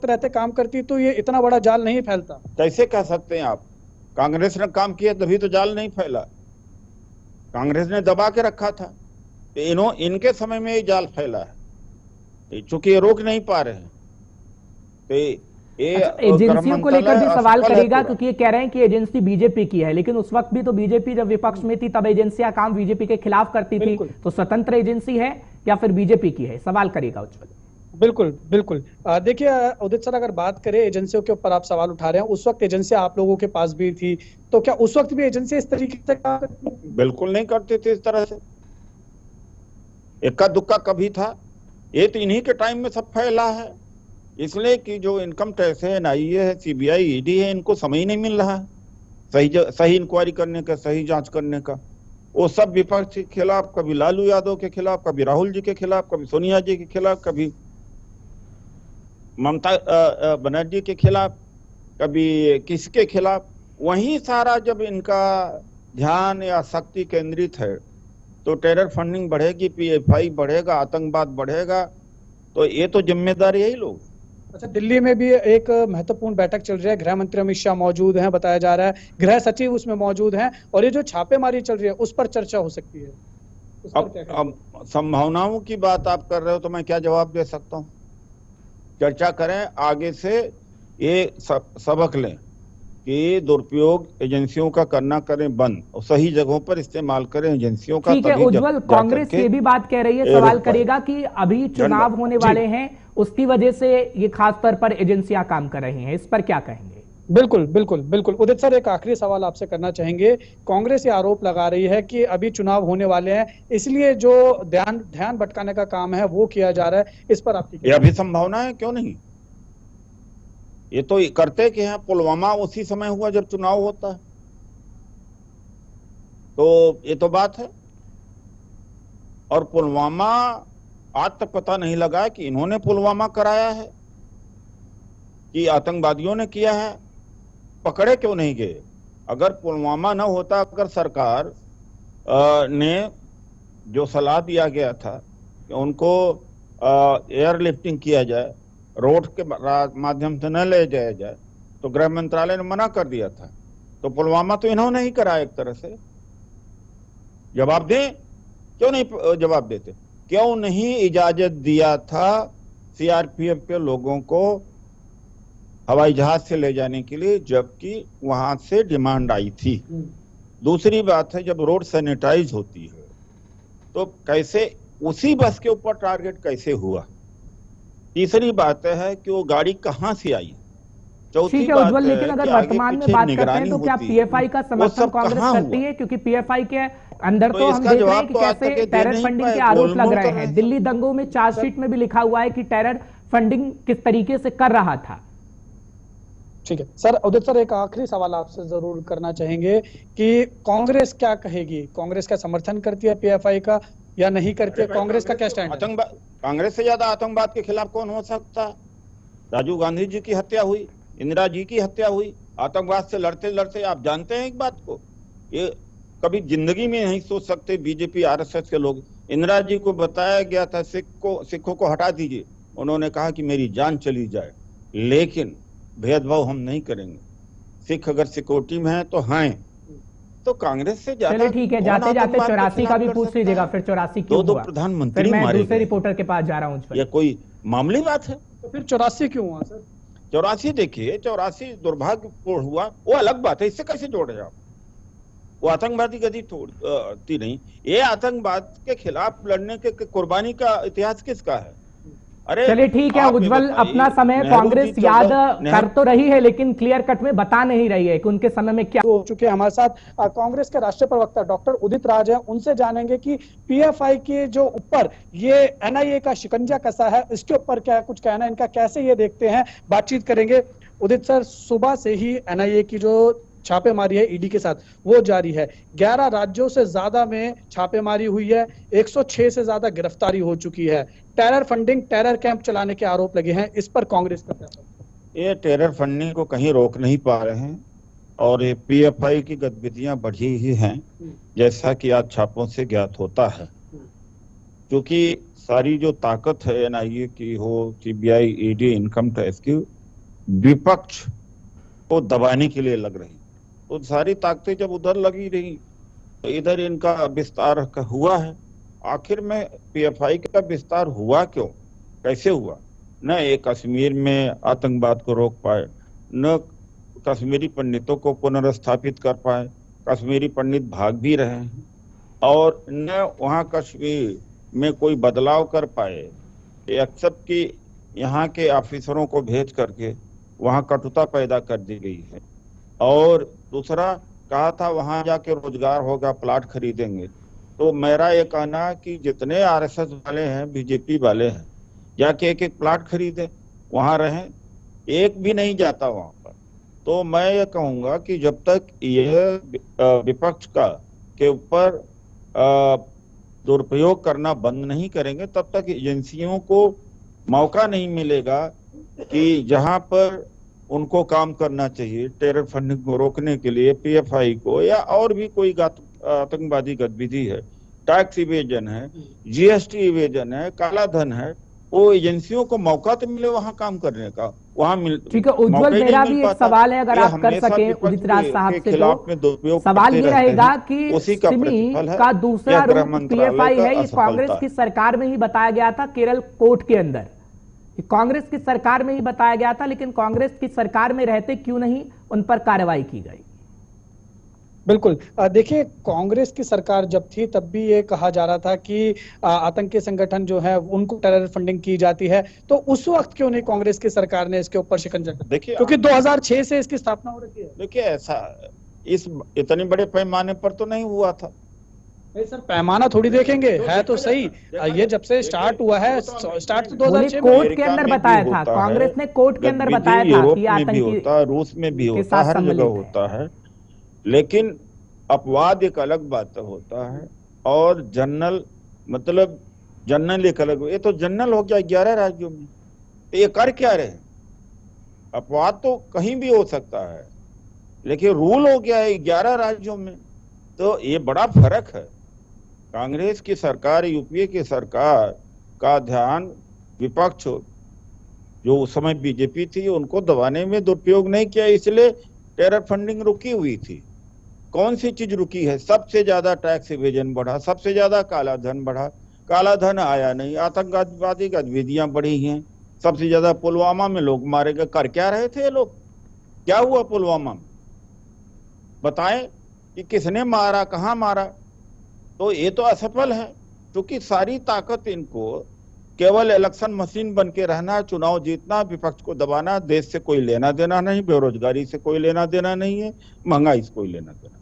रहते काम करती तो ये इतना बड़ा जाल नहीं फैलता। कैसे कह सकते हैं आप? कांग्रेस ने काम किया तभी तो जाल नहीं फैला। कांग्रेस ने दबा के रखा था, तो इनके समय में ये जाल फैला है, चूंकि ये रोक नहीं पा रहे हैं। तो ये अच्छा, एजेंसियों को लेकर भी सवाल करेगा, क्योंकि ये कह रहे हैं कि एजेंसी बीजेपी की है, लेकिन उस वक्त भी तो बीजेपी जब विपक्ष में थी तब एजेंसियां काम बीजेपी के खिलाफ करती थी, तो स्वतंत्र एजेंसी है या फिर बीजेपी की है, सवाल करेगा उज्जवल। बिल्कुल बिल्कुल। देखिए उदित सर, अगर बात करें एजेंसियों के ऊपर आप सवाल उठा रहे हैं, उस वक्त एजेंसियां आप लोगों के पास भी थी, तो क्या उस वक्त भी एजेंसी इस तरीके से काम करती थी? बिल्कुल नहीं करते थे इस तरह से, इक्का दुक्का कभी था। ये तो इन्हीं के टाइम में सब फैला है, इसलिए कि जो इनकम टैक्स है, एनआईए है, सीबीआई, ईडी है, इनको समय ही नहीं मिल रहा है सही इंक्वायरी करने का, सही जांच करने का। वो सब विपक्ष के खिलाफ, कभी लालू यादव के खिलाफ, कभी राहुल जी के खिलाफ, कभी सोनिया जी के खिलाफ, कभी ममता बनर्जी के खिलाफ, कभी किसके खिलाफ। वहीं सारा जब इनका ध्यान या शक्ति केंद्रित है तो टेरर फंडिंग बढ़ेगी, पीएफआई बढ़ेगा, आतंकवाद बढ़ेगा, तो ये तो जिम्मेदार यही लोग। अच्छा, दिल्ली में भी एक महत्वपूर्ण बैठक चल रही है, गृह मंत्री अमित शाह मौजूद हैं, बताया जा रहा है गृह सचिव उसमें मौजूद हैं, और ये जो छापेमारी चल रही है उस पर चर्चा हो सकती है। अब संभावनाओं की बात आप कर रहे हो तो मैं क्या जवाब दे सकता हूँ? चर्चा करें, आगे से ये सबक लें कि दुरुपयोग एजेंसियों का करना करें बंद, और सही जगहों पर इस्तेमाल करें एजेंसियों का। ठीक है उज्जवल, कांग्रेस ये भी बात कह रही है, सवाल करेगा कि अभी चुनाव होने वाले हैं, उसकी वजह से ये खास तौर पर एजेंसियां काम कर रही हैं, इस पर क्या कहेंगे? बिल्कुल बिल्कुल बिल्कुल। उदित सर, एक आखिरी सवाल आपसे करना चाहेंगे। कांग्रेस ये आरोप लगा रही है कि अभी चुनाव होने वाले हैं, इसलिए जो ध्यान भटकाने का काम है वो किया जा रहा है, इस पर आपकी? ये अभी संभावना है, क्यों नहीं? ये तो करते कि हैं, पुलवामा उसी समय हुआ जब चुनाव होता है, तो ये तो बात है। और पुलवामा आज तक पता नहीं लगा कि इन्होंने पुलवामा कराया है कि आतंकवादियों ने किया है, पकड़े क्यों नहीं गए? अगर पुलवामा न होता, अगर सरकार ने जो सलाह दिया गया था कि उनको एयरलिफ्टिंग किया जाए, रोड के माध्यम से न ले जाया जाए, तो गृह मंत्रालय ने मना कर दिया था, तो पुलवामा तो इन्होंने ही कराया एक तरह से। जवाब दें, क्यों नहीं जवाब देते? क्यों नहीं इजाजत दिया था सीआरपीएफ के लोगों को हवाई जहाज से ले जाने के लिए, जबकि वहां से डिमांड आई थी? दूसरी बात है, जब रोड सैनिटाइज होती है तो कैसे उसी बस के ऊपर टारगेट कैसे हुआ? तीसरी बात है कि वो गाड़ी कहां से आई? चौथी ठीक है उज्जवल, लेकिन अगर वर्तमान में बात करते हैं तो क्या पीएफआई का समर्थन कांग्रेस करती है? क्योंकि पीएफआई के अंदर तो हम देख रहे हैं कि कैसे टेरर फंडिंग के आरोप लग रहे हैं। दिल्ली दंगों में चार्जशीट में भी लिखा हुआ है कि टेरर फंडिंग किस तरीके से कर रहा था। ठीक है सर, उदित सर, एक आखिरी सवाल आपसे जरूर करना चाहेंगे कि कांग्रेस क्या कहेगी? कांग्रेस का समर्थन करती है पीएफआई का या नहीं करती है? कांग्रेस का क्या स्टैंड है? कांग्रेस से ज्यादा आतंकवाद के खिलाफ कौन हो सकता? राजीव गांधी जी की हत्या हुई, इंदिरा जी की हत्या हुई, आतंकवाद से लड़ते लड़ते। आप जानते हैं एक बात को, ये कभी जिंदगी में नहीं सोच सकते बीजेपी आरएसएस के लोग। इंदिरा जी को बताया गया था सिखों को हटा दीजिए, उन्होंने कहा कि मेरी जान चली जाए, लेकिन भेदभाव हम नहीं करेंगे, सिख अगर सिक्योरिटी में है तो हैं। तो कांग्रेस से ज्यादा। चलिए ठीक है, जाते जाते 84 का भी पूछ लीजिएगा, फिर 84 क्यों हुआ? प्रधानमंत्री मैं दूसरे रिपोर्टर के पास जा रहा हूँ। ये कोई मामूली बात है? तो फिर 84 क्यों हुआ सर? 84 देखिए, 84 दुर्भाग्यपूर्ण हुआ, वो अलग बात है, इससे कैसे जोड़े आप? वो आतंकवादी गति तोड़ती नहीं। ये आतंकवाद के खिलाफ लड़ने के कुर्बानी का इतिहास किसका है? अरे चलिए ठीक है उज्जवल, अपना समय कांग्रेस याद कर तो रही है, लेकिन क्लियर कट में बता नहीं रही है कि उनके समय में क्या हो चुके। हमारे साथ कांग्रेस के राष्ट्रीय प्रवक्ता डॉक्टर उदित राज हैं, उनसे जानेंगे कि पीएफआई के जो ऊपर ये एनआईए का शिकंजा कसा है, इसके ऊपर क्या कुछ कहना है इनका, कैसे ये देखते हैं, बातचीत करेंगे। उदित सर, सुबह से ही एनआईए की जो छापेमारी है ईडी के साथ वो जारी है। 11 राज्यों से ज्यादा में छापेमारी हुई है, 106 से ज्यादा गिरफ्तारी हो चुकी है। टेरर फंडिंग, टेरर कैंप चलाने के आरोप लगे हैं, इस पर कांग्रेस का क्या? ये टेरर फंडिंग को कहीं रोक नहीं पा रहे हैं, और ये पीएफआई की गतिविधियां बढ़ी ही हैं, जैसा कि आज छापों से ज्ञात होता है। क्योंकि सारी जो ताकत है एनआईए की हो, सीबीआई, ईडी, इनकम टैक्स की, विपक्ष को दबाने के लिए लग रही। तो सारी ताकतें जब उधर लगी रही तो इधर इनका विस्तार हुआ है। आखिर में पीएफआई का विस्तार हुआ क्यों, कैसे हुआ? न एक कश्मीर में आतंकवाद को रोक पाए, न कश्मीरी पंडितों को पुनर्स्थापित कर पाए, कश्मीरी पंडित भाग भी रहे हैं, और न वहां कश्मीर में कोई बदलाव कर पाए, एक्सेप्ट कि यहाँ के ऑफिसरों को भेज करके वहां कटुता पैदा कर दी गई है। और दूसरा कहा था वहां जाके रोजगार होगा, प्लाट खरीदेंगे। तो मेरा ये कहना कि जितने आरएसएस वाले हैं, बीजेपी वाले हैं, जाके एक एक प्लाट खरीदे, वहां रहें, एक भी नहीं जाता वहां पर। तो मैं ये कहूंगा कि जब तक यह विपक्ष का के ऊपर दुरुपयोग करना बंद नहीं करेंगे, तब तक एजेंसियों को मौका नहीं मिलेगा कि जहां पर उनको काम करना चाहिए टेरर फंडिंग को रोकने के लिए, पीएफआई को या और भी कोई आतंकवादी गतिविधि है, टैक्स इवेजन है, जीएसटी इवेजन है, काला धन है, वो एजेंसियों को मौका तो मिले वहां काम करने का, वहां मिल। ठीक है उज्जवल, मेरा भी एक सवाल है, अगर आप कर सके उदित राज साहब से, तो सवाल ये रहेगा कि सिमी का दूसरा रूप पीएफआई है, ये कांग्रेस की सरकार में ही बताया गया था, केरल कोर्ट के अंदर कांग्रेस की सरकार में ही बताया गया था, लेकिन कांग्रेस की सरकार में रहते क्यों नहीं उन पर कार्रवाई की गई? बिल्कुल, देखिए कांग्रेस की सरकार जब थी तब भी ये कहा जा रहा था कि आतंकी संगठन जो है उनको टेरर फंडिंग की जाती है, तो उस वक्त क्यों नहीं कांग्रेस की सरकार ने इसके ऊपर शिकंजा कर? देखिए, क्योंकि 2006 से इसकी स्थापना हो रही है। देखिए ऐसा इस इतने बड़े पैमाने पर तो नहीं हुआ था। नहीं सर, पैमाना थोड़ी देखेंगे, है तो सही, ये जब से स्टार्ट हुआ है, स्टार्ट तो 2006 में कोर्ट के अंदर बताया था, कांग्रेस ने कोर्ट के अंदर बताया था कि आतंकी होता, रूस में भी होता, हर जगह होता है। लेकिन अपवाद एक अलग बात होता है, और जनरल मतलब जनरल एक अलग। ये तो जनरल हो गया 11 राज्यों में, तो ये कर क्या रहे? अपवाद तो कहीं भी हो सकता है, लेकिन रूल हो गया है 11 राज्यों में, तो ये बड़ा फर्क है। कांग्रेस की सरकार, यूपीए की सरकार का ध्यान विपक्ष जो उस समय बीजेपी थी उनको दबाने में दुरुपयोग नहीं किया, इसलिए टेरर फंडिंग रुकी हुई थी। कौन सी चीज रुकी है? सबसे ज्यादा टैक्स इवेजन बढ़ा, सबसे ज्यादा काला धन बढ़ा, काला धन आया नहीं, आतंकवादी गतिविधियां बढ़ी हैं, सबसे ज्यादा पुलवामा में लोग मारे गए। कर क्या रहे थे ये लोग? क्या हुआ पुलवामा में? बताएं कि किसने मारा, कहां मारा? तो ये तो असफल है, क्योंकि सारी ताकत इनको केवल इलेक्शन मशीन बन के रहना, चुनाव जीतना, विपक्ष को दबाना। देश से कोई लेना देना नहीं, बेरोजगारी से कोई लेना देना नहीं है, महंगाई से कोई लेना देना।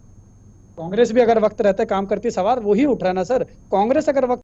कांग्रेस भी अगर वक्त रहते काम करती, सवाल वही उठ रहा है ना सर, कांग्रेस अगर वक्त